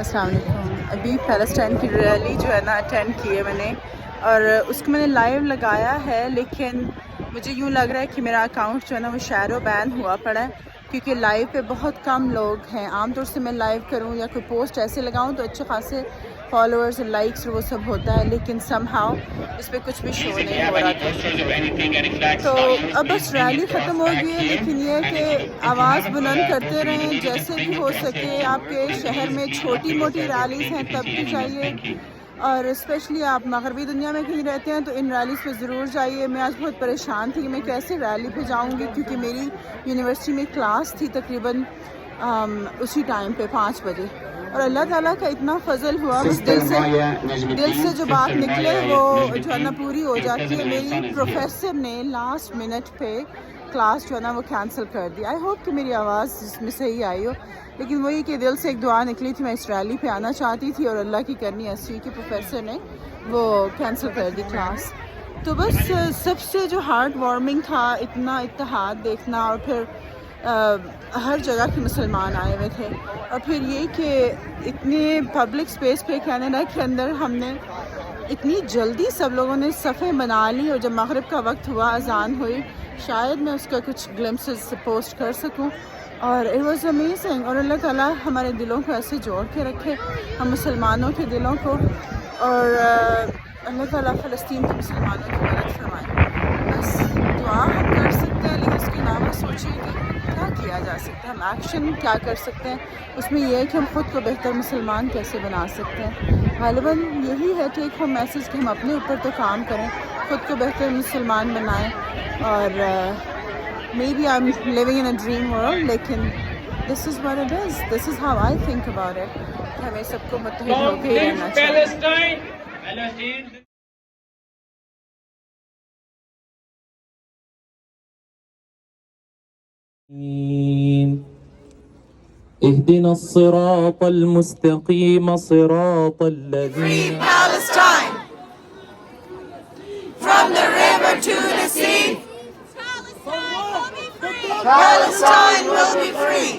السلام علیکم. ابھی فلسطین کی ریلی جو ہے نا اٹینڈ کی ہے میں نے, اور اس کو میں نے لائیو لگایا ہے, لیکن مجھے یوں لگ رہا ہے کہ میرا اکاؤنٹ جو ہے نا وہ شیڈو بین ہوا پڑا ہے, کیونکہ لائیو پہ بہت کم لوگ ہیں. عام طور سے میں لائیو کروں یا کوئی پوسٹ ایسے لگاؤں تو اچھے خاصے فالوورز اور لائکس اور وہ سب ہوتا ہے, لیکن سم ہاؤ اس پہ کچھ بھی شو نہیں ہو رہا تھا. تو اب بس ریلی ختم ہو گئی ہے, لیکن یہ ہے کہ آواز بلند کرتے رہیں جیسے بھی ہو سکے. آپ کے شہر میں چھوٹی موٹی ریلیز ہیں تب بھی جائیے, اور اسپیشلی آپ مغربی دنیا میں کہیں رہتے ہیں تو ان ریلیز پہ ضرور جائیے. میں آج بہت پریشان تھی کہ میں کیسے ریلی پہ جاؤں گی, کیونکہ میری یونیورسٹی میں کلاس تھی تقریباً اسی ٹائم پہ 5 بجے, اور اللہ تعالیٰ کا اتنا فضل ہوا, بس دل سے جو بات نکلے وہ جو ہے نا پوری ہو جاتی ہے. میری پروفیسر نے لاسٹ منٹ پہ کلاس جو ہے نا وہ کینسل کر دی. آئی ہوپ کہ میری آواز اس میں صحیح آئی ہو, لیکن وہی کہ دل سے ایک دعا نکلی تھی. میں اس ریلی پہ آنا چاہتی تھی اور اللہ کی کرنی ایسی کہ پروفیسر نے وہ کینسل کر دی کلاس. تو بس سب سے جو ہارٹ وارمنگ تھا اتنا اتحاد دیکھنا, اور پھر ہر جگہ کے مسلمان آئے ہوئے تھے, اور پھر یہ کہ اتنے پبلک اسپیس پہ کینیڈا کے اندر ہم نے اتنی جلدی سب لوگوں نے صفیں بنا لی, اور جب مغرب کا وقت ہوا اذان ہوئی شاید میں اس کا کچھ گلمسز پوسٹ کر سکوں, اور اٹ واز امیزنگ. اور اللہ تعالیٰ ہمارے دلوں کو ایسے جوڑ کے رکھے, ہم مسلمانوں کے دلوں کو, اور اللہ تعالیٰ فلسطین کے مسلمانوں کی مدد فرمائے. بس دعا ہم کر سکتے ہیں, لیکن اس کے علاوہ سوچیں کہ کیا کیا جا سکتا ہے, ہم ایکشن کیا کر سکتے ہیں. اس میں یہ ہے کہ ہم خود کو بہتر مسلمان کیسے بنا سکتے ہیں. غالباً یہی ہے ٹیک ہوم میسج کہ ہم اپنے اوپر تو کام کریں, خود کو بہتر مسلمان بنائیں. اور maybe I'm living in a dream world, لیکن this is what it is, this is how I think about it. ہمیں سب کو متحد ہو کے رہنا چاہیے. اهدنا الصراط المستقيم صراط الذين. Free Palestine! From the river to the sea, Palestine will be free!